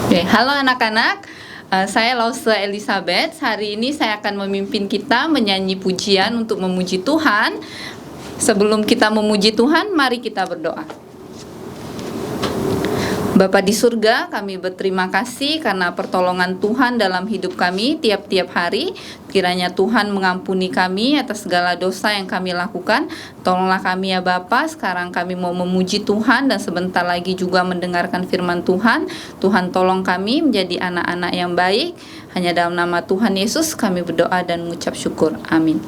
Oke, halo anak-anak. Saya Lause Elizabeth. Hari ini saya akan memimpin kita menyanyi pujian untuk memuji Tuhan. Sebelum kita memuji Tuhan, mari kita berdoa. Bapa di surga, kami berterima kasih karena pertolongan Tuhan dalam hidup kami tiap-tiap hari. Kiranya Tuhan mengampuni kami atas segala dosa yang kami lakukan. Tolonglah kami ya Bapa, sekarang kami mau memuji Tuhan dan sebentar lagi juga mendengarkan firman Tuhan. Tuhan tolong kami menjadi anak-anak yang baik. Hanya dalam nama Tuhan Yesus kami berdoa dan mengucap syukur. Amin.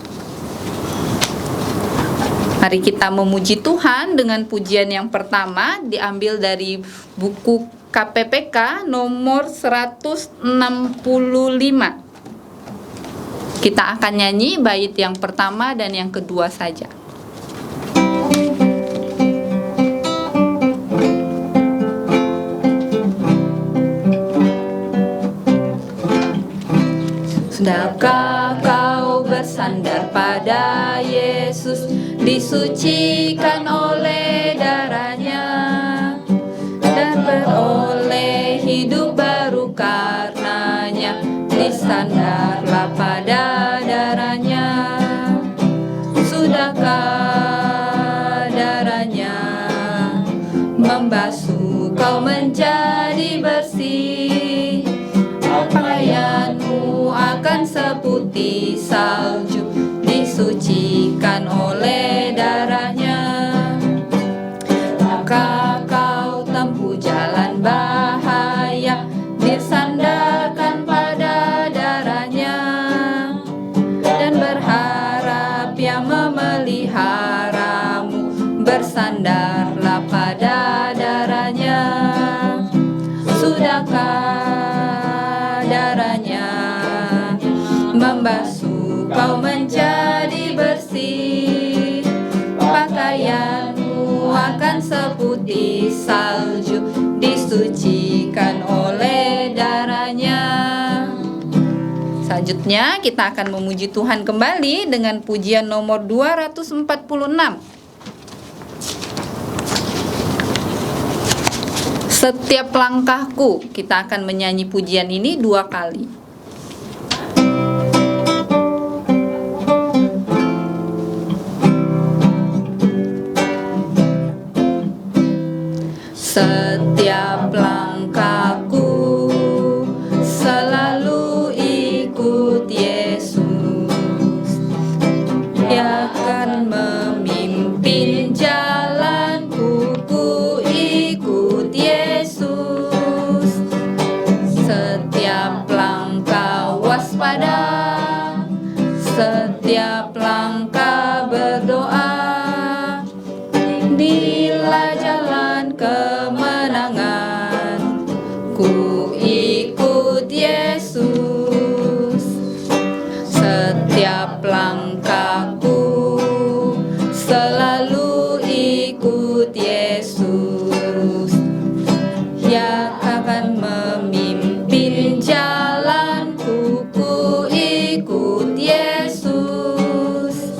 Mari kita memuji Tuhan dengan pujian yang pertama, diambil dari buku KPPK nomor 165. Kita akan nyanyi bait yang pertama dan yang kedua saja. Sudahkah kau bersandar pada Yesus, disucikan oleh darahnya, dan beroleh hidup baru karenanya? Disandarlah pada darahnya. Sudahkah darahnya membasuh kau menjadi bersih? Pakaianmu akan seputih salju, disucikan oleh darahnya. Maka kau tempuh jalan bahaya, disandarkan pada darahnya, dan berharap yang memeliharamu. Bersandarlah pada darahnya. Sudahkah darahnya membasuh kau menjadi bersih? Pakaianmu akan seputih salju, disucikan oleh darahnya. Selanjutnya kita akan memuji Tuhan kembali dengan pujian nomor 246. Setiap langkahku. Kita akan menyanyi pujian ini 2 kali. Setiap langkahku selalu ikut Yesus. Dia akan memimpin jalanku, ku ikut Yesus. Setiap langkah waspada, setiap langkah berdoa. Inilah jalan kemenangan, ku ikut Yesus. Setiap langkahku selalu ikut Yesus. Dia akan memimpin jalanku, ku ikut Yesus.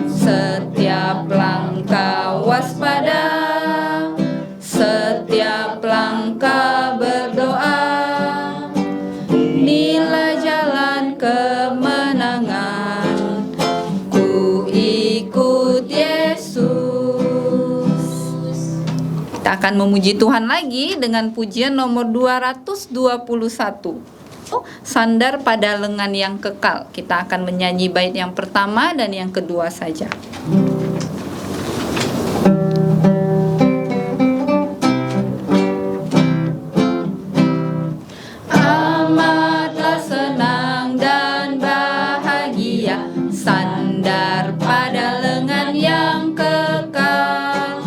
Setiap langkah waspada, setiap langkah berdoa. Inilah jalan kemenangan, ku ikut Yesus. Kita akan memuji Tuhan lagi dengan pujian nomor 221. Sandar pada lengan yang kekal. Kita akan menyanyi bait yang pertama dan yang kedua saja. Amatlah senang dan bahagia, sandar pada lengan yang kekal.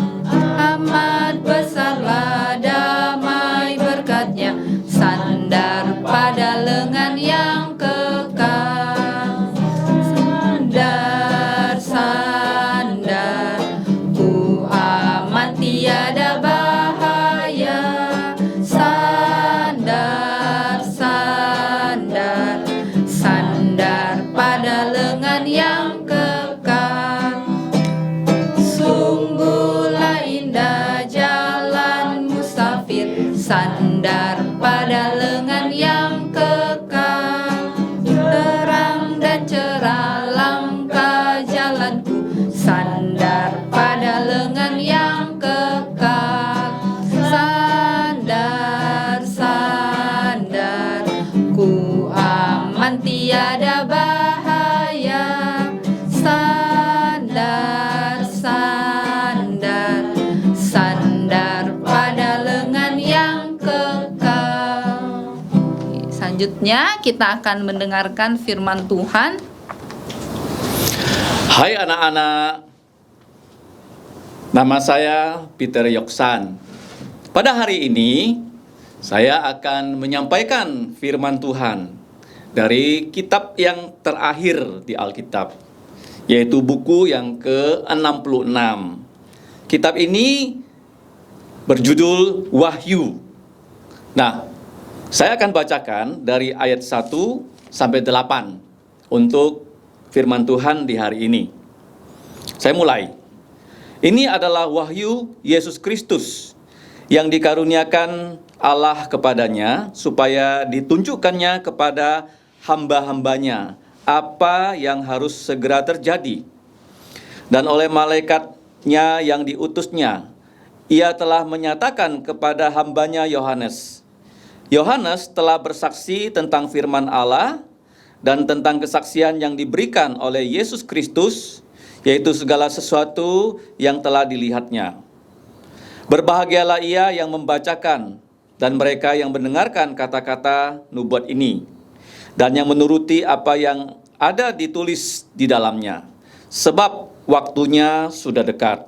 Amat besarlah damai berkatnya, sandar pada lengan yang kekal. Sandar, sandar ada bahaya. Sandar, sandar, sandar pada lengan yang kekal. Selanjutnya kita akan mendengarkan firman Tuhan. Hai anak-anak, nama saya Peter Yoksan. Pada hari ini, saya akan menyampaikan firman Tuhan dari kitab yang terakhir di Alkitab, yaitu buku yang ke-66. Kitab ini berjudul Wahyu. Nah, saya akan bacakan dari ayat 1 sampai 8 untuk firman Tuhan di hari ini. Saya mulai. Ini adalah wahyu Yesus Kristus yang dikaruniakan Allah kepadanya supaya ditunjukkannya kepada hamba-hambanya apa yang harus segera terjadi. Dan oleh malaikatnya yang diutusnya, ia telah menyatakan kepada hambanya Yohanes. Yohanes telah bersaksi tentang firman Allah dan tentang kesaksian yang diberikan oleh Yesus Kristus, yaitu segala sesuatu yang telah dilihatnya. Berbahagialah ia yang membacakan dan mereka yang mendengarkan kata-kata nubuat ini, dan yang menuruti apa yang ada ditulis di dalamnya, sebab waktunya sudah dekat.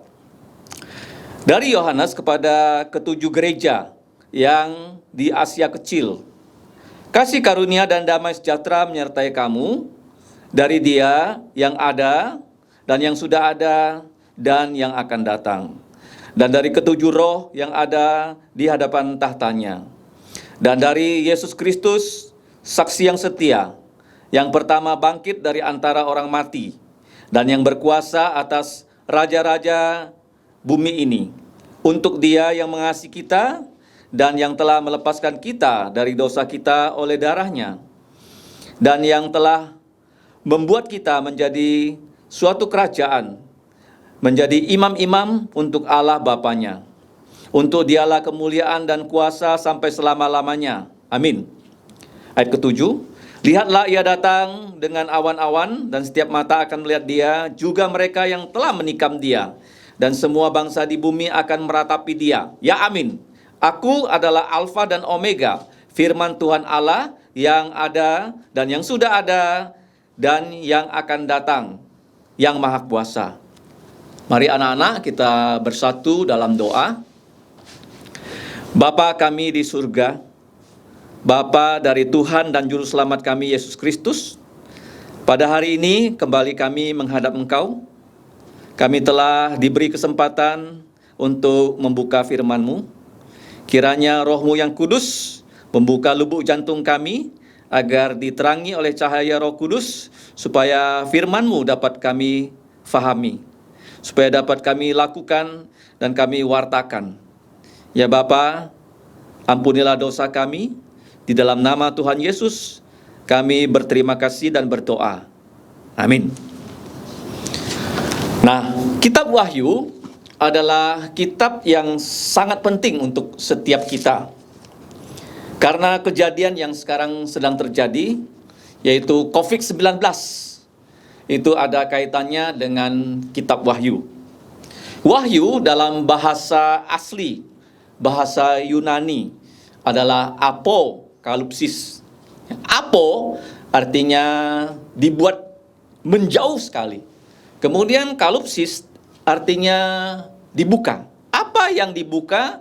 Dari Yohanes kepada ketujuh gereja yang di Asia Kecil, kasih karunia dan damai sejahtera menyertai kamu dari Dia yang ada dan yang sudah ada dan yang akan datang, dan dari ketujuh roh yang ada di hadapan tahtanya, dan dari Yesus Kristus, saksi yang setia, yang pertama bangkit dari antara orang mati, dan yang berkuasa atas raja-raja bumi ini, untuk Dia yang mengasihi kita, dan yang telah melepaskan kita dari dosa kita oleh darahnya, dan yang telah membuat kita menjadi suatu kerajaan, menjadi imam-imam untuk Allah Bapanya. Untuk Dialah kemuliaan dan kuasa sampai selama-lamanya. Amin. Ayat ke-7, lihatlah ia datang dengan awan-awan, dan setiap mata akan melihat Dia, juga mereka yang telah menikam Dia, dan semua bangsa di bumi akan meratapi Dia. Ya amin. Aku adalah Alfa dan Omega, firman Tuhan Allah yang ada dan yang sudah ada dan yang akan datang, yang Maha Kuasa. Mari anak-anak kita bersatu dalam doa. Bapa kami di surga, Bapa dari Tuhan dan Juru Selamat kami Yesus Kristus, pada hari ini kembali kami menghadap Engkau. Kami telah diberi kesempatan untuk membuka firman-Mu. Kiranya Roh-Mu yang kudus membuka lubuk jantung kami, agar diterangi oleh cahaya Roh Kudus, supaya firman-Mu dapat kami fahami, supaya dapat kami lakukan dan kami wartakan. Ya Bapa, ampunilah dosa kami. Di dalam nama Tuhan Yesus, kami berterima kasih dan berdoa. Amin. Nah, kitab Wahyu adalah kitab yang sangat penting untuk setiap kita. Karena kejadian yang sekarang sedang terjadi, yaitu COVID-19, itu ada kaitannya dengan kitab Wahyu. Wahyu dalam bahasa asli, bahasa Yunani, adalah apokalipsis. Apo artinya dibuat menjauh sekali. Kemudian kalipsis artinya dibuka. Apa yang dibuka?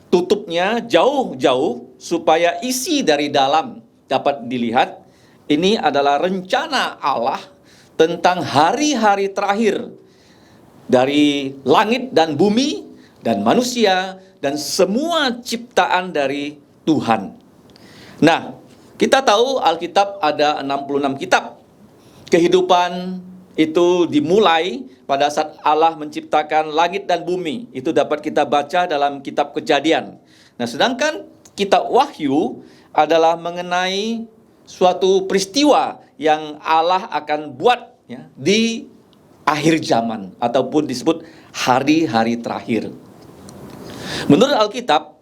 Tutupnya jauh-jauh supaya isi dari dalam dapat dilihat. Ini adalah rencana Allah tentang hari-hari terakhir dari langit dan bumi dan manusia dan semua ciptaan dari Tuhan. Nah, kita tahu Alkitab ada 66 kitab. Kehidupan itu dimulai pada saat Allah menciptakan langit dan bumi. Itu dapat kita baca dalam kitab Kejadian. Nah, sedangkan kitab Wahyu adalah mengenai suatu peristiwa yang Allah akan buat ya, di akhir zaman ataupun disebut hari-hari terakhir. Menurut Alkitab,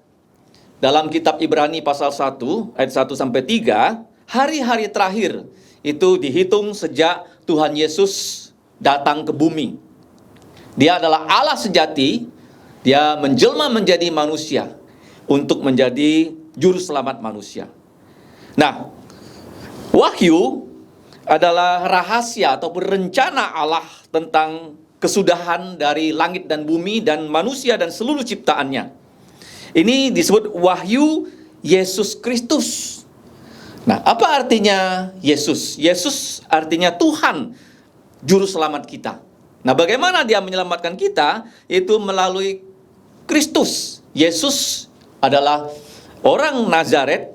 dalam kitab Ibrani pasal 1 ayat 1 sampai 3, hari-hari terakhir itu dihitung sejak Tuhan Yesus datang ke bumi. Dia adalah Allah sejati, dia menjelma menjadi manusia untuk menjadi juru selamat manusia. Nah, Wahyu adalah rahasia ataupun rencana Allah tentang kesudahan dari langit dan bumi dan manusia dan seluruh ciptaannya. Ini disebut wahyu Yesus Kristus. Nah, apa artinya Yesus? Yesus artinya Tuhan, juru selamat kita. Nah, bagaimana dia menyelamatkan kita? Yaitu melalui Kristus. Yesus adalah orang Nazaret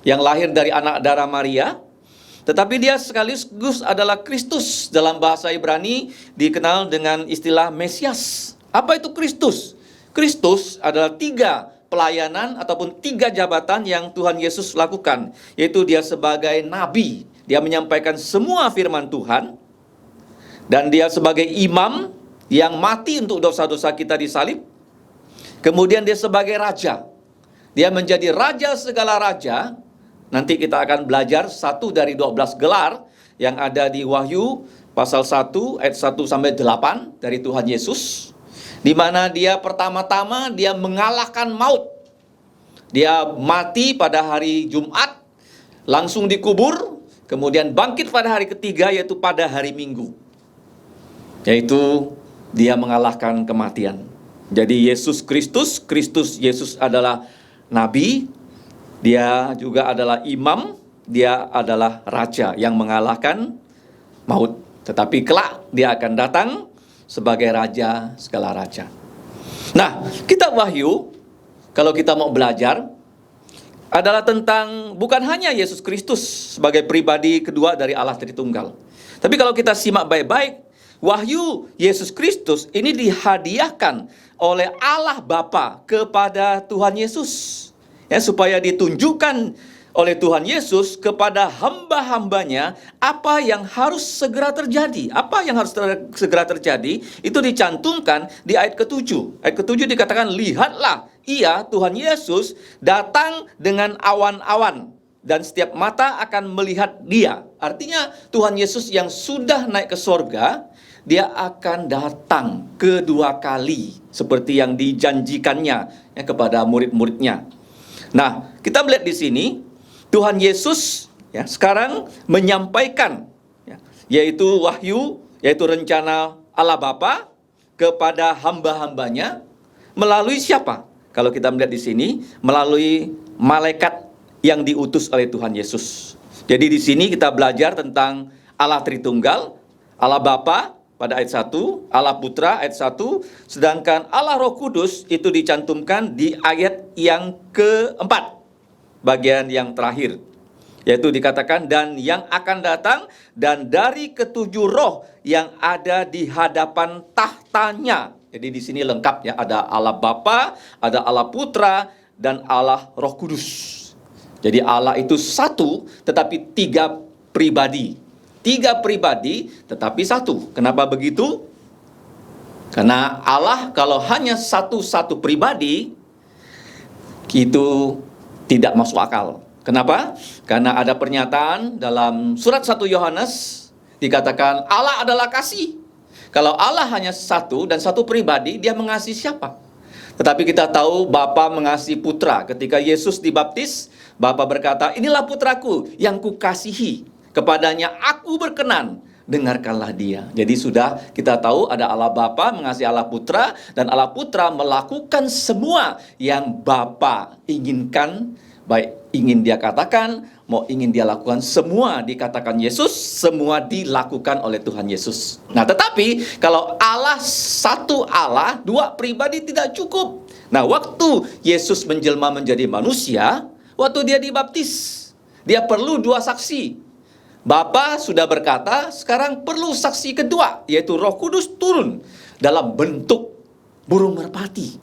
yang lahir dari anak darah Maria, tetapi dia sekaligus adalah Kristus. Dalam bahasa Ibrani dikenal dengan istilah Mesias. Apa itu Kristus? Kristus adalah 3 pelayanan ataupun 3 jabatan yang Tuhan Yesus lakukan, yaitu dia sebagai nabi, dia menyampaikan semua firman Tuhan, dan dia sebagai imam yang mati untuk dosa-dosa kita di salib. Kemudian dia sebagai raja, dia menjadi raja segala raja. Nanti kita akan belajar 1 dari 12 gelar yang ada di Wahyu pasal 1 ayat 1 sampai 8 dari Tuhan Yesus, di mana dia pertama-tama dia mengalahkan maut. Dia mati pada hari Jumat, langsung dikubur, kemudian bangkit pada hari ketiga, yaitu pada hari Minggu. Yaitu dia mengalahkan kematian. Jadi Yesus Kristus, Yesus adalah nabi, dia juga adalah imam, dia adalah raja yang mengalahkan maut. Tetapi kelak dia akan datang sebagai raja segala raja. Nah, kitab Wahyu, kalau kita mau belajar, adalah tentang bukan hanya Yesus Kristus sebagai pribadi kedua dari Allah Tritunggal. Tapi kalau kita simak baik-baik, Wahyu Yesus Kristus ini dihadiahkan oleh Allah Bapa kepada Tuhan Yesus, ya, supaya ditunjukkan oleh Tuhan Yesus kepada hamba-hambanya apa yang harus segera terjadi. Apa yang harus segera terjadi itu dicantumkan di ayat ke-7. Ayat ke-7 dikatakan, lihatlah, ia, Tuhan Yesus, datang dengan awan-awan, dan setiap mata akan melihat dia. Artinya Tuhan Yesus yang sudah naik ke sorga, dia akan datang kedua kali seperti yang dijanjikannya, ya, kepada murid-muridnya. Nah, kita melihat di sini Tuhan Yesus, ya, sekarang menyampaikan, ya, yaitu wahyu, yaitu rencana Allah Bapa kepada hamba-hambanya melalui siapa? Kalau kita melihat di sini, melalui malaikat yang diutus oleh Tuhan Yesus. Jadi di sini kita belajar tentang Allah Tritunggal, Allah Bapa pada ayat 1, Allah Putra ayat 1, sedangkan Allah Roh Kudus itu dicantumkan di ayat yang keempat, bagian yang terakhir, yaitu dikatakan, dan yang akan datang, dan dari ketujuh roh yang ada di hadapan tahtanya. Jadi di sini lengkap, ya, ada Allah Bapa, ada Allah Putra, dan Allah Roh Kudus. Jadi Allah itu satu, tetapi 3 pribadi. 3 pribadi, tetapi satu. Kenapa begitu? Karena Allah kalau hanya satu pribadi, itu tidak masuk akal. Kenapa? Karena ada pernyataan dalam surat 1 Yohanes, dikatakan Allah adalah kasih. Kalau Allah hanya satu dan satu pribadi, dia mengasihi siapa? Tetapi kita tahu Bapa mengasihi Putra. Ketika Yesus dibaptis, Bapa berkata, inilah putraku yang kukasihi, kepadanya aku berkenan, dengarkanlah dia. Jadi sudah kita tahu ada Allah Bapa mengasihi Allah Putra, dan Allah Putra melakukan semua yang Bapa inginkan, baik ingin dia katakan, mau ingin dia lakukan, semua dikatakan Yesus, semua dilakukan oleh Tuhan Yesus. Nah, tetapi kalau Allah satu Allah, 2 pribadi tidak cukup. Nah, waktu Yesus menjelma menjadi manusia, waktu dia dibaptis, dia perlu 2 saksi. Bapa sudah berkata, sekarang perlu saksi kedua, yaitu Roh Kudus turun dalam bentuk burung merpati.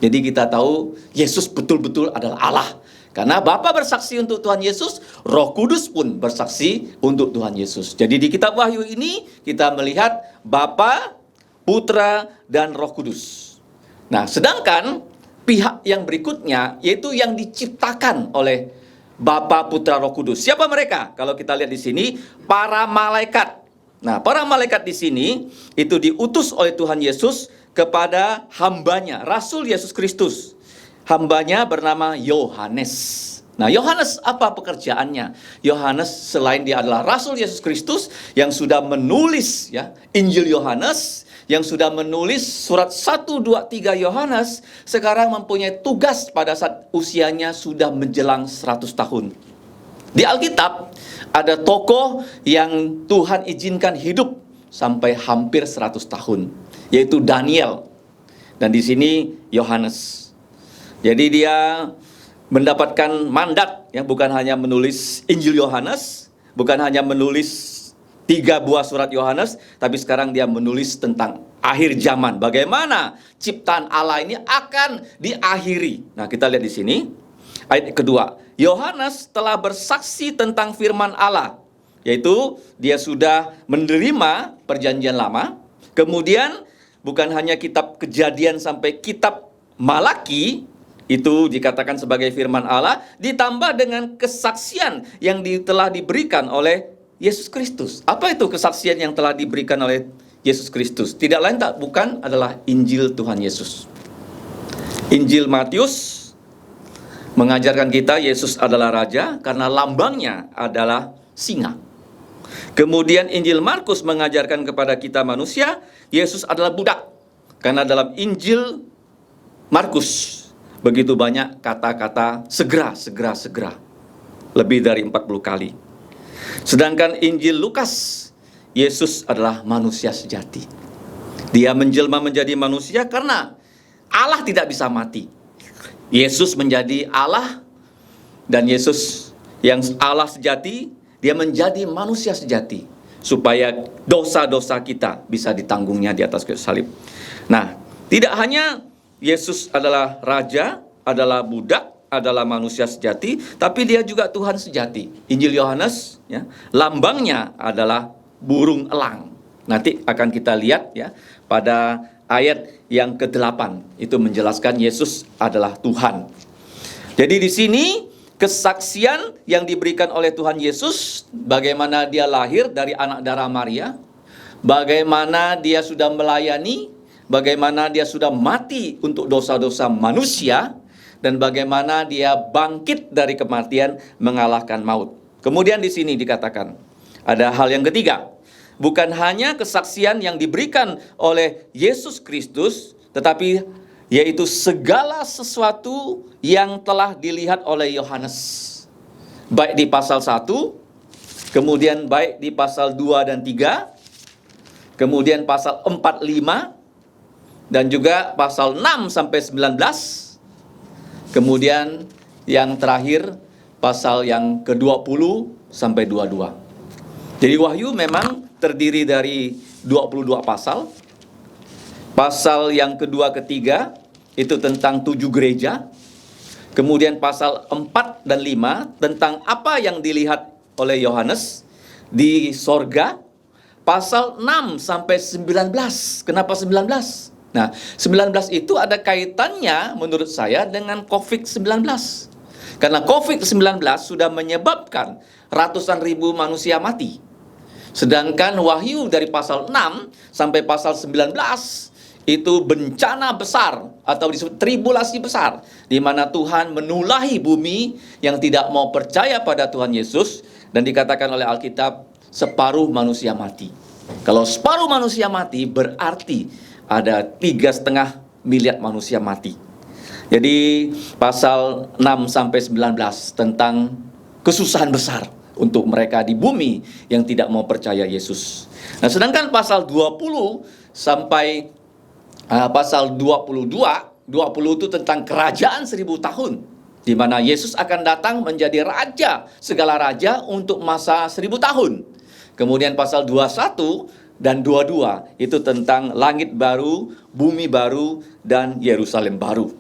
Jadi kita tahu Yesus betul-betul adalah Allah. Karena Bapa bersaksi untuk Tuhan Yesus, Roh Kudus pun bersaksi untuk Tuhan Yesus. Jadi di kitab Wahyu ini kita melihat Bapa, Putra, dan Roh Kudus. Nah, sedangkan pihak yang berikutnya, yaitu yang diciptakan oleh Bapa, Putra, Roh Kudus. Siapa mereka? Kalau kita lihat di sini, para malaikat. Nah, para malaikat di sini itu diutus oleh Tuhan Yesus kepada hambanya, Rasul Yesus Kristus. Hambanya bernama Yohanes. Nah, Yohanes apa pekerjaannya? Yohanes selain dia adalah Rasul Yesus Kristus yang sudah menulis ya Injil Yohanes, yang sudah menulis surat 1, 2, 3 Yohanes, sekarang mempunyai tugas pada saat usianya sudah menjelang 100 tahun. Di Alkitab ada tokoh yang Tuhan izinkan hidup sampai hampir 100 tahun, yaitu Daniel. Dan di sini Yohanes. Jadi dia mendapatkan mandat ya, bukan hanya menulis Injil Yohanes, bukan hanya menulis 3 buah surat Yohanes, tapi sekarang dia menulis tentang akhir zaman. Bagaimana ciptaan Allah ini akan diakhiri. Nah, kita lihat di sini ayat kedua. Yohanes telah bersaksi tentang firman Allah, yaitu dia sudah menerima perjanjian lama. Kemudian bukan hanya kitab Kejadian sampai kitab Malaki itu dikatakan sebagai firman Allah, ditambah dengan kesaksian yang telah diberikan oleh Yesus Kristus. Apa itu kesaksian yang telah diberikan oleh Yesus Kristus? Tidak lain tak bukan adalah Injil Tuhan Yesus. Injil Matius mengajarkan kita Yesus adalah raja karena lambangnya adalah singa. Kemudian Injil Markus mengajarkan kepada kita manusia Yesus adalah budak. Karena dalam Injil Markus begitu banyak kata-kata segera. Lebih dari 40 kali. Sedangkan Injil Lukas, Yesus adalah manusia sejati. Dia menjelma menjadi manusia karena Allah tidak bisa mati. Yesus menjadi Allah, dan Yesus yang Allah sejati, dia menjadi manusia sejati. Supaya dosa-dosa kita bisa ditanggungnya di atas kayu salib. Nah, tidak hanya Yesus adalah raja, adalah budak, adalah manusia sejati, tapi dia juga Tuhan sejati. Injil Yohanes ya, lambangnya adalah burung elang. Nanti akan kita lihat ya pada ayat yang ke-8 itu menjelaskan Yesus adalah Tuhan. Jadi di sini kesaksian yang diberikan oleh Tuhan Yesus, bagaimana dia lahir dari anak darah Maria, bagaimana dia sudah melayani, bagaimana dia sudah mati untuk dosa-dosa manusia, dan bagaimana dia bangkit dari kematian mengalahkan maut. Kemudian di sini dikatakan ada hal yang ketiga, bukan hanya kesaksian yang diberikan oleh Yesus Kristus, tetapi yaitu segala sesuatu yang telah dilihat oleh Yohanes, baik di pasal 1, kemudian baik di pasal 2 dan 3, kemudian pasal 4, 5, dan juga pasal 6 sampai 19. Kemudian yang terakhir pasal yang ke-20 sampai 22. Jadi Wahyu memang terdiri dari 22 pasal. Pasal yang kedua ketiga itu tentang 7 gereja. Kemudian pasal 4 dan 5 tentang apa yang dilihat oleh Yohanes di sorga. Pasal 6 sampai 19. Kenapa 19? Nah, 19 itu ada kaitannya menurut saya dengan COVID-19. Karena COVID-19 sudah menyebabkan ratusan ribu manusia mati. Sedangkan Wahyu dari pasal 6 sampai pasal 19 itu bencana besar atau disebut tribulasi besar, di mana Tuhan menulahi bumi yang tidak mau percaya pada Tuhan Yesus, dan dikatakan oleh Alkitab separuh manusia mati. Kalau separuh manusia mati berarti ada 3,5 miliar manusia mati. Jadi pasal 6 sampai 19 tentang kesusahan besar untuk mereka di bumi yang tidak mau percaya Yesus. Nah, sedangkan pasal 20 sampai pasal 22 itu tentang kerajaan 1000 tahun, di mana Yesus akan datang menjadi raja, segala raja untuk masa 1000 tahun. Kemudian pasal 21 dan 22 itu tentang langit baru, bumi baru, dan Yerusalem baru.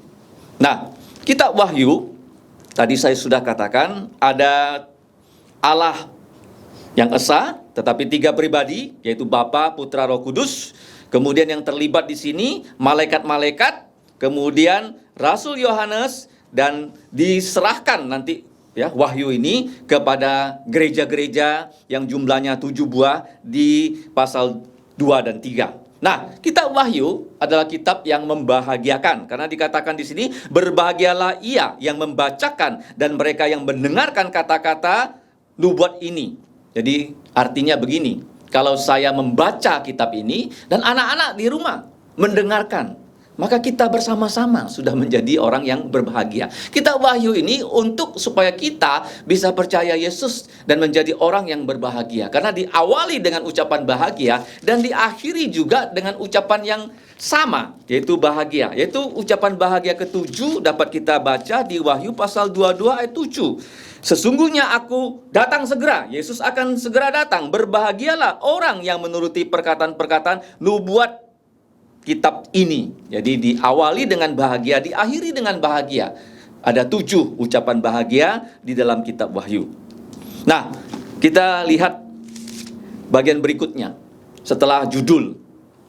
Nah, kitab Wahyu tadi saya sudah katakan ada Allah yang esa, tetapi 3 pribadi, yaitu Bapa, Putra, Roh Kudus. Kemudian yang terlibat di sini malaikat-malaikat, kemudian Rasul Yohanes, dan diserahkan nanti ya wahyu ini kepada gereja-gereja yang jumlahnya 7 buah di pasal 2 dan 3. Nah, kitab Wahyu adalah kitab yang membahagiakan karena dikatakan di sini berbahagialah ia yang membacakan dan mereka yang mendengarkan kata-kata nubuat ini. Jadi artinya begini, kalau saya membaca kitab ini dan anak-anak di rumah mendengarkan, maka kita bersama-sama sudah menjadi orang yang berbahagia. Kitab Wahyu ini untuk supaya kita bisa percaya Yesus dan menjadi orang yang berbahagia. Karena diawali dengan ucapan bahagia dan diakhiri juga dengan ucapan yang sama, yaitu bahagia. Yaitu ucapan bahagia ketujuh dapat kita baca di Wahyu pasal 22 ayat 7. Sesungguhnya aku datang segera, Yesus akan segera datang. Berbahagialah orang yang menuruti perkataan-perkataan nubuat kitab ini. Jadi diawali dengan bahagia, diakhiri dengan bahagia. Ada 7 ucapan bahagia di dalam kitab Wahyu. Nah, kita lihat bagian berikutnya setelah judul,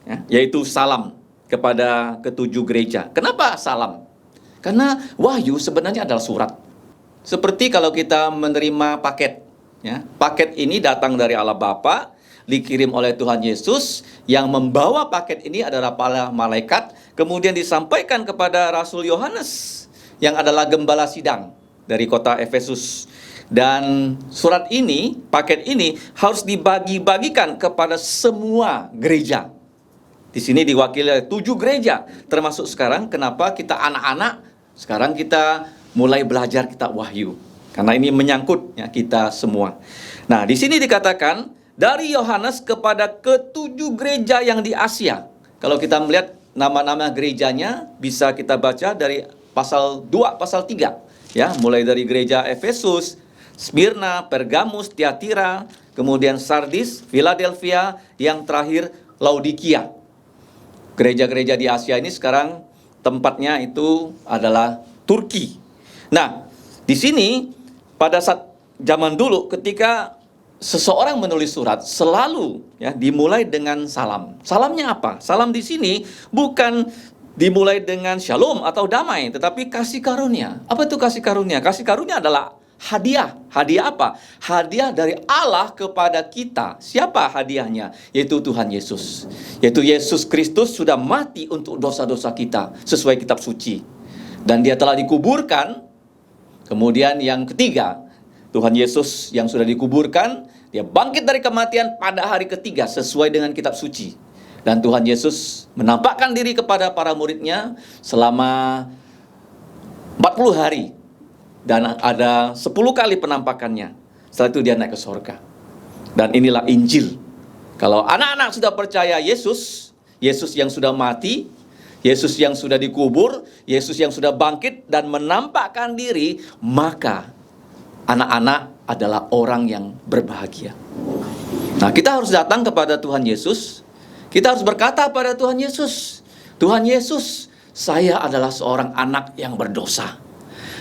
ya, yaitu salam kepada ketujuh gereja. Kenapa salam? Karena Wahyu sebenarnya adalah surat. Seperti kalau kita menerima paket, ya. Paket ini datang dari Allah Bapa, dikirim oleh Tuhan Yesus, yang membawa paket ini adalah para malaikat, kemudian disampaikan kepada Rasul Yohanes yang adalah gembala sidang dari kota Efesus. Dan surat ini, paket ini harus dibagi-bagikan kepada semua gereja. Di sini diwakili oleh 7 gereja, termasuk sekarang kenapa kita anak-anak, sekarang kita mulai belajar kitab Wahyu. Karena ini menyangkut ya, kita semua. Nah, di sini dikatakan dari Yohanes kepada ketujuh gereja yang di Asia. Kalau kita melihat nama-nama gerejanya bisa kita baca dari pasal 2, pasal 3. Ya, mulai dari gereja Efesus, Smyrna, Pergamus, Tiatira, kemudian Sardis, Philadelphia, yang terakhir Laodikia. Gereja-gereja di Asia ini sekarang tempatnya itu adalah Turki. Nah, di sini pada saat zaman dulu ketika seseorang menulis surat selalu ya dimulai dengan salam. Salamnya apa? Salam di sini bukan dimulai dengan shalom atau damai, tetapi kasih karunia. Apa itu kasih karunia? Kasih karunia adalah hadiah. Hadiah apa? Hadiah dari Allah kepada kita. Siapa hadiahnya? Yaitu Tuhan Yesus. Yaitu Yesus Kristus sudah mati untuk dosa-dosa kita sesuai kitab suci. Dan dia telah dikuburkan. Kemudian yang ketiga, Tuhan Yesus yang sudah dikuburkan, dia bangkit dari kematian pada hari ketiga sesuai dengan kitab suci. Dan Tuhan Yesus menampakkan diri kepada para muridnya selama 40 hari. Dan ada 10 kali penampakannya. Setelah itu dia naik ke sorga. Dan inilah Injil. Kalau anak-anak sudah percaya Yesus, Yesus yang sudah mati, Yesus yang sudah dikubur, Yesus yang sudah bangkit dan menampakkan diri, maka anak-anak adalah orang yang berbahagia. Nah, kita harus datang kepada Tuhan Yesus. Kita harus berkata pada Tuhan Yesus, Tuhan Yesus, saya adalah seorang anak yang berdosa.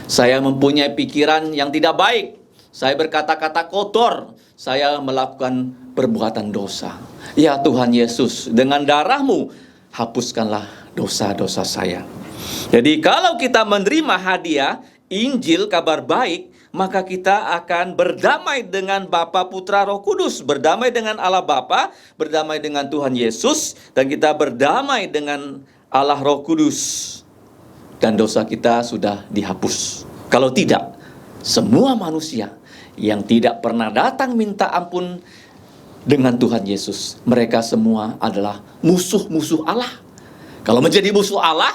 Saya mempunyai pikiran yang tidak baik. Saya berkata-kata kotor. Saya melakukan perbuatan dosa. Ya Tuhan Yesus, dengan darah-Mu, hapuskanlah dosa-dosa saya. Jadi kalau kita menerima hadiah, Injil, kabar baik, maka kita akan berdamai dengan Bapa, Putra, Roh Kudus, berdamai dengan Allah Bapa, berdamai dengan Tuhan Yesus, dan kita berdamai dengan Allah Roh Kudus. Dan dosa kita sudah dihapus. Kalau tidak, semua manusia yang tidak pernah datang minta ampun dengan Tuhan Yesus, mereka semua adalah musuh-musuh Allah. Kalau menjadi musuh Allah,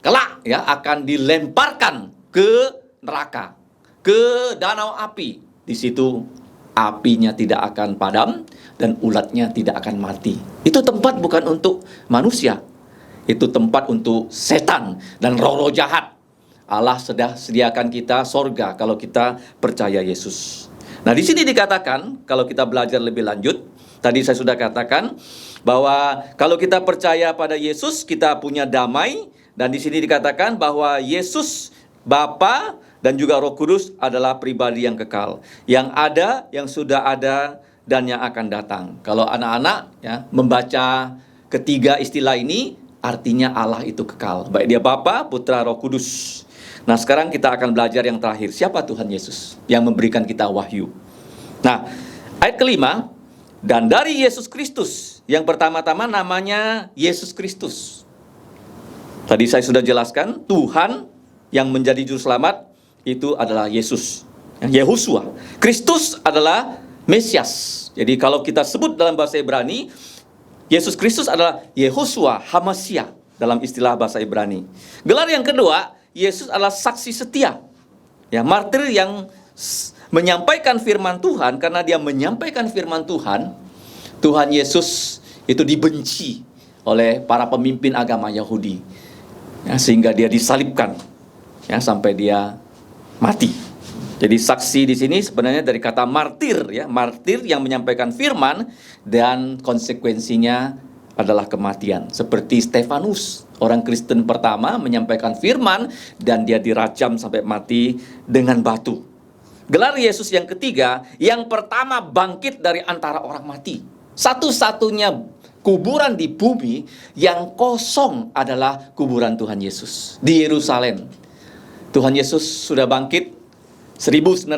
kelak ya akan dilemparkan ke neraka, ke danau api. Di situ apinya tidak akan padam dan ulatnya tidak akan mati. Itu tempat bukan untuk manusia. Itu tempat untuk setan dan roh-roh jahat. Allah sudah sediakan kita sorga kalau kita percaya Yesus. Nah, di sini dikatakan, kalau kita belajar lebih lanjut, tadi saya sudah katakan bahwa kalau kita percaya pada Yesus, kita punya damai. Dan di sini dikatakan bahwa Yesus, Bapa dan juga Roh Kudus adalah pribadi yang kekal, yang ada, yang sudah ada, dan yang akan datang. Kalau anak-anak ya membaca ketiga istilah ini, artinya Allah itu kekal. Baik dia Bapa, Putra, Roh Kudus. Nah, sekarang kita akan belajar yang terakhir. Siapa Tuhan Yesus yang memberikan kita wahyu? Nah, ayat kelima, dan dari Yesus Kristus. Yang pertama-tama namanya Yesus Kristus. Tadi saya sudah jelaskan, Tuhan yang menjadi juru selamat itu adalah Yesus, Yehosua. Kristus adalah Mesias. Jadi kalau kita sebut dalam bahasa Ibrani, Yesus Kristus adalah Yehosua Hamasyah dalam istilah bahasa Ibrani. Gelar yang kedua, Yesus adalah saksi setia. Ya, martir yang menyampaikan firman Tuhan. Karena dia menyampaikan firman Tuhan, Tuhan Yesus itu dibenci oleh para pemimpin agama Yahudi, ya, sehingga dia disalibkan, ya, sampai dia mati. Jadi saksi di sini sebenarnya dari kata martir, ya, martir yang menyampaikan firman dan konsekuensinya adalah kematian. Seperti Stefanus, orang Kristen pertama menyampaikan firman dan dia dirajam sampai mati dengan batu. Gelar Yesus yang ketiga, yang pertama bangkit dari antara orang mati. Satu-satunya kuburan di bumi yang kosong adalah kuburan Tuhan Yesus di Yerusalem. Tuhan Yesus sudah bangkit 1990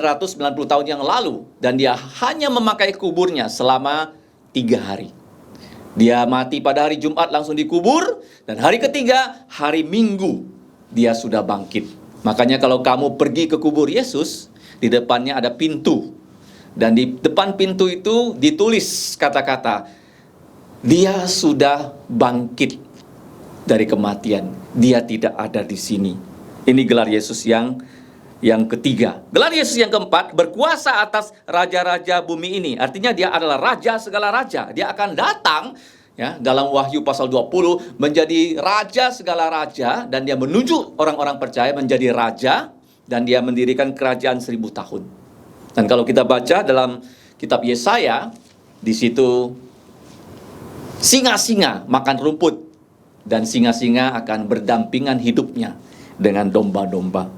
tahun yang lalu, dan dia hanya memakai kuburnya selama 3 hari. Dia mati pada hari Jumat langsung dikubur, dan hari ketiga, hari Minggu, dia sudah bangkit. Makanya kalau kamu pergi ke kubur Yesus, di depannya ada pintu. Dan di depan pintu itu ditulis kata-kata, dia sudah bangkit dari kematian. Dia tidak ada di sini. Ini gelar Yesus yang ketiga. Gelar Yesus yang keempat, berkuasa atas raja-raja bumi ini. Artinya dia adalah raja segala raja. Dia akan datang, ya, dalam Wahyu pasal 20 menjadi raja segala raja, dan dia menuju orang-orang percaya menjadi raja, dan dia mendirikan kerajaan 1000 tahun. Dan kalau kita baca dalam kitab Yesaya, di situ singa-singa makan rumput, dan singa-singa akan berdampingan hidupnya dengan domba-domba.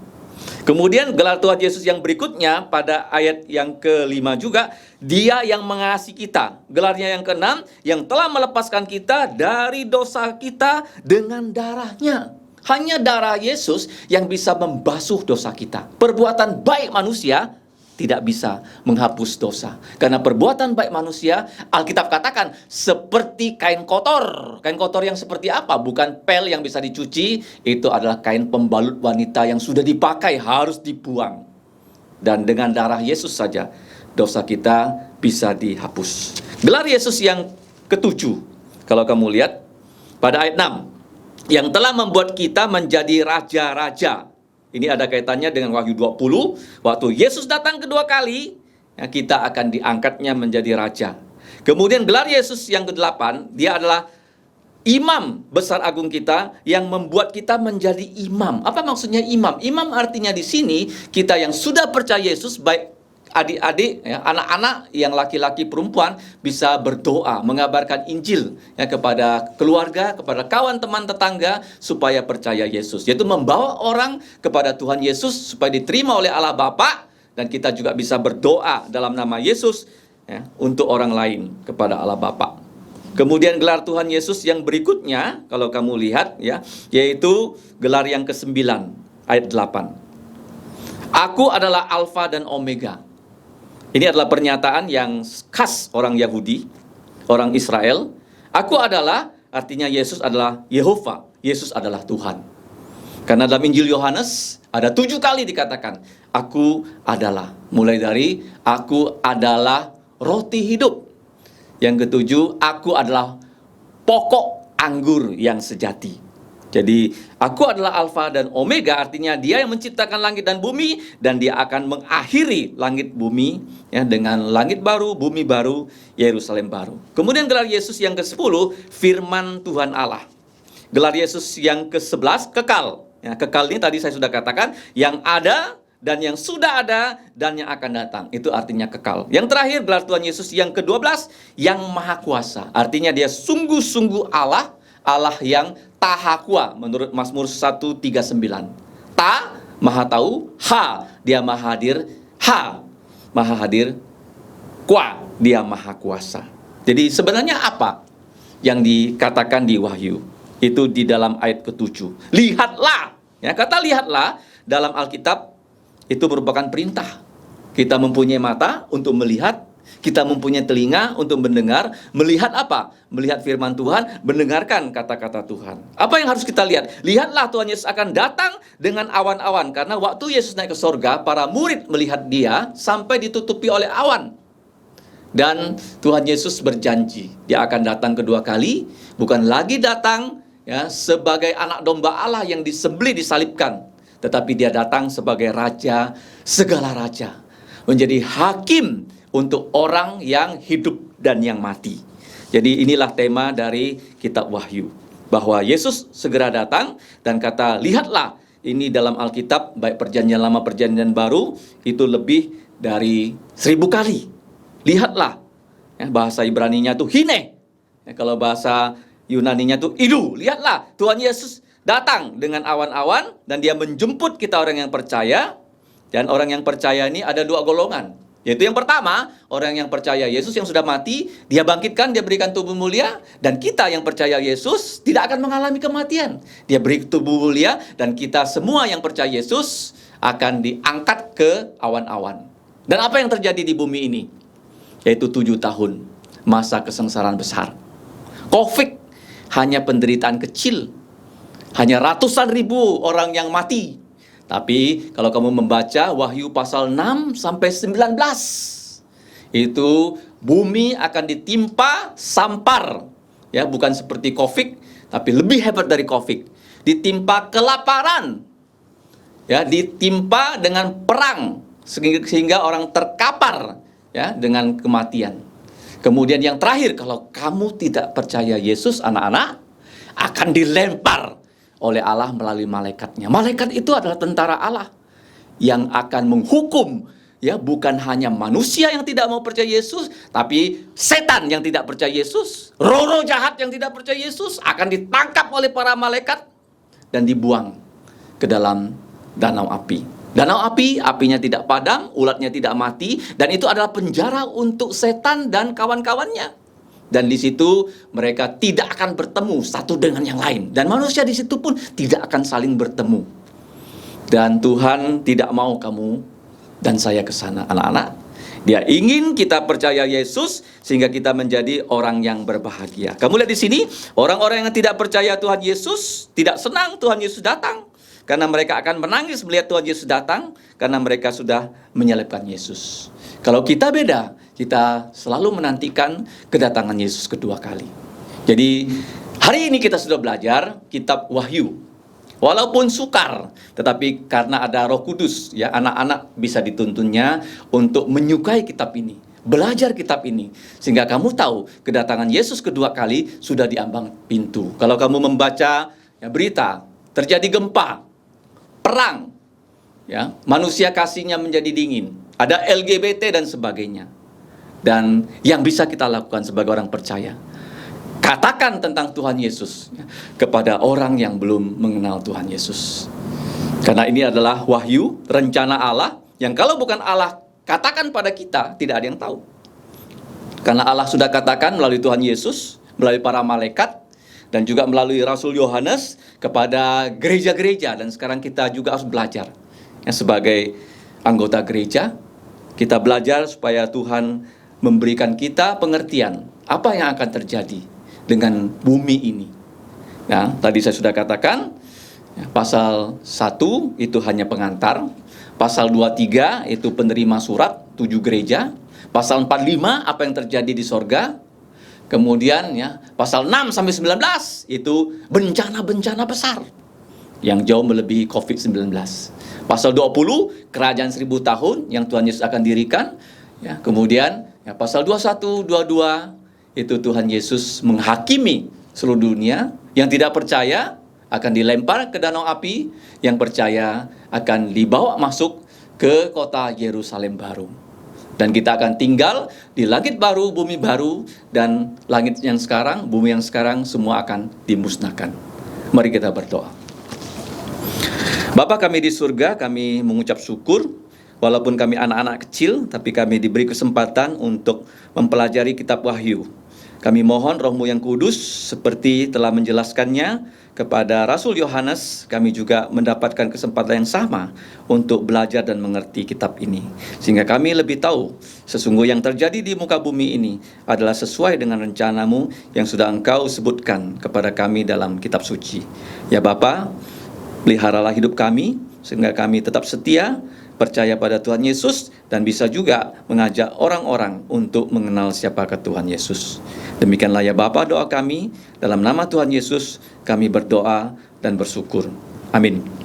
Kemudian gelar Tuhan Yesus yang berikutnya pada ayat yang kelima juga, dia yang mengasihi kita. Gelarnya yang keenam, yang telah melepaskan kita dari dosa kita dengan darahnya. Hanya darah Yesus yang bisa membasuh dosa kita. Perbuatan baik manusia tidak bisa menghapus dosa. Karena perbuatan baik manusia, Alkitab katakan, seperti kain kotor. Kain kotor yang seperti apa? Bukan pel yang bisa dicuci, itu adalah kain pembalut wanita yang sudah dipakai, harus dibuang. Dan dengan darah Yesus saja, dosa kita bisa dihapus. Gelar Yesus yang ketujuh, kalau kamu lihat, pada ayat 6, yang telah membuat kita menjadi raja-raja. Ini ada kaitannya dengan Wahyu 20, waktu Yesus datang kedua kali, ya, kita akan diangkatnya menjadi raja. Kemudian gelar Yesus yang ke-8, dia adalah imam besar agung kita yang membuat kita menjadi imam. Apa maksudnya imam? Imam artinya di sini kita yang sudah percaya Yesus, baik adik-adik, ya, anak-anak yang laki-laki perempuan, bisa berdoa, mengabarkan Injil, ya, kepada keluarga, kepada kawan teman tetangga, supaya percaya Yesus. Yaitu membawa orang kepada Tuhan Yesus supaya diterima oleh Allah Bapa, dan kita juga bisa berdoa dalam nama Yesus, ya, untuk orang lain kepada Allah Bapa. Kemudian gelar Tuhan Yesus yang berikutnya, kalau kamu lihat, ya, yaitu gelar yang ke-9 ayat 8. Aku adalah Alfa dan Omega. Ini adalah pernyataan yang khas orang Yahudi, orang Israel. Aku adalah, artinya Yesus adalah Yehova. Yesus adalah Tuhan. Karena dalam Injil Yohanes ada 7 kali dikatakan, aku adalah. Mulai dari, aku adalah roti hidup. Yang ketujuh, aku adalah pokok anggur yang sejati. Jadi, aku adalah Alfa dan Omega, artinya dia yang menciptakan langit dan bumi, dan dia akan mengakhiri langit bumi, ya, dengan langit baru, bumi baru, Yerusalem baru. Kemudian gelar Yesus yang ke-10, firman Tuhan Allah. Gelar Yesus yang ke-11, kekal. Ya, kekal ini tadi saya sudah katakan, yang ada dan yang sudah ada dan yang akan datang. Itu artinya kekal. Yang terakhir, gelar Tuhan Yesus yang ke-12, yang maha kuasa. Artinya dia sungguh-sungguh Allah, Allah yang tahakwa menurut Mazmur 139. Ta, maha tahu. Ha, dia maha hadir. Ha, maha hadir. Kwa, dia maha kuasa. Jadi sebenarnya apa yang dikatakan di Wahyu? Itu di dalam ayat ke-7. Lihatlah. Ya, kata lihatlah dalam Alkitab itu merupakan perintah. Kita mempunyai mata untuk melihat, kita mempunyai telinga untuk mendengar. Melihat apa? Melihat firman Tuhan, mendengarkan kata-kata Tuhan. Apa yang harus kita lihat? Lihatlah Tuhan Yesus akan datang dengan awan-awan. Karena waktu Yesus naik ke sorga, para murid melihat dia sampai ditutupi oleh awan. Dan Tuhan Yesus berjanji, dia akan datang kedua kali, bukan lagi datang ya sebagai anak domba Allah yang disembelih, disalibkan, tetapi dia datang sebagai raja segala raja, menjadi hakim untuk orang yang hidup dan yang mati. Jadi inilah tema dari kitab Wahyu, bahwa Yesus segera datang, dan kata lihatlah ini dalam Alkitab, baik perjanjian lama perjanjian baru, itu lebih dari 1000 kali. Lihatlah, ya, bahasa Ibraninya itu hine, ya, kalau bahasa Yunaninya itu idu. Lihatlah, Tuhan Yesus datang dengan awan-awan, dan dia menjemput kita orang yang percaya. Dan orang yang percaya ini ada 2 golongan, yaitu yang pertama, orang yang percaya Yesus yang sudah mati, dia bangkitkan, dia berikan tubuh mulia. Dan kita yang percaya Yesus tidak akan mengalami kematian, dia beri tubuh mulia, dan kita semua yang percaya Yesus akan diangkat ke awan-awan. Dan apa yang terjadi di bumi ini? Yaitu 7 tahun masa kesengsaraan besar. Covid hanya penderitaan kecil, hanya ratusan ribu orang yang mati. Tapi kalau kamu membaca Wahyu pasal 6 sampai 19, itu bumi akan ditimpa sampar. Ya, bukan seperti Covid, tapi lebih hebat dari Covid. Ditimpa kelaparan. Ya, ditimpa dengan perang sehingga orang terkapar ya dengan kematian. Kemudian yang terakhir, kalau kamu tidak percaya Yesus, anak-anak akan dilempar oleh Allah melalui malaikatnya. Malaikat itu adalah tentara Allah yang akan menghukum, ya, bukan hanya manusia yang tidak mau percaya Yesus, tapi setan yang tidak percaya Yesus, roh-roh jahat yang tidak percaya Yesus akan ditangkap oleh para malaikat dan dibuang ke dalam danau api. Danau api, apinya tidak padam, ulatnya tidak mati, dan itu adalah penjara untuk setan dan kawan-kawannya. Dan di situ mereka tidak akan bertemu satu dengan yang lain, dan manusia di situ pun tidak akan saling bertemu. Dan Tuhan tidak mau kamu dan saya ke sana, anak-anak. Dia ingin kita percaya Yesus sehingga kita menjadi orang yang berbahagia. Kamu lihat di sini, orang-orang yang tidak percaya Tuhan Yesus tidak senang Tuhan Yesus datang. Karena mereka akan menangis melihat Tuhan Yesus datang, karena mereka sudah menyalibkan Yesus. Kalau kita beda, kita selalu menantikan kedatangan Yesus kedua kali. Jadi hari ini kita sudah belajar kitab Wahyu. Walaupun sukar, tetapi karena ada Roh Kudus, ya, anak-anak bisa dituntunnya untuk menyukai kitab ini, belajar kitab ini, sehingga kamu tahu kedatangan Yesus kedua kali sudah di ambang pintu. Kalau kamu membaca ya, berita, terjadi gempa, perang, ya, manusia kasihnya menjadi dingin, ada LGBT dan sebagainya. Dan yang bisa kita lakukan sebagai orang percaya, katakan tentang Tuhan Yesus ya, kepada orang yang belum mengenal Tuhan Yesus. Karena ini adalah wahyu, rencana Allah, yang kalau bukan Allah katakan pada kita, tidak ada yang tahu. Karena Allah sudah katakan melalui Tuhan Yesus, melalui para malaikat, dan juga melalui Rasul Yohanes kepada gereja-gereja. Dan sekarang kita juga harus belajar ya, sebagai anggota gereja, kita belajar supaya Tuhan memberikan kita pengertian apa yang akan terjadi dengan bumi ini. Nah, tadi saya sudah katakan ya, pasal 1 itu hanya pengantar, pasal 23 itu penerima surat 7 gereja, pasal 45 apa yang terjadi di sorga. Kemudian ya, pasal 6 sampai 19 itu bencana-bencana besar yang jauh melebihi Covid-19. Pasal 20 kerajaan 1000 tahun yang Tuhan Yesus akan dirikan. Ya, kemudian ya, pasal 21, 22 itu Tuhan Yesus menghakimi seluruh dunia. Yang tidak percaya akan dilempar ke danau api, yang percaya akan dibawa masuk ke kota Yerusalem baru. Dan kita akan tinggal di langit baru, bumi baru, dan langit yang sekarang, bumi yang sekarang, semua akan dimusnahkan. Mari kita berdoa. Bapa kami di surga, kami mengucap syukur, walaupun kami anak-anak kecil, tapi kami diberi kesempatan untuk mempelajari kitab Wahyu. Kami mohon Roh-Mu yang kudus seperti telah menjelaskannya kepada Rasul Yohanes, kami juga mendapatkan kesempatan yang sama untuk belajar dan mengerti kitab ini. Sehingga kami lebih tahu sesungguhnya yang terjadi di muka bumi ini adalah sesuai dengan rencana-Mu yang sudah Engkau sebutkan kepada kami dalam kitab suci. Ya Bapa, peliharalah hidup kami sehingga kami tetap setia, percaya pada Tuhan Yesus, dan bisa juga mengajak orang-orang untuk mengenal siapakah Tuhan Yesus. Demikianlah ya Bapa doa kami, dalam nama Tuhan Yesus kami berdoa dan bersyukur. Amin.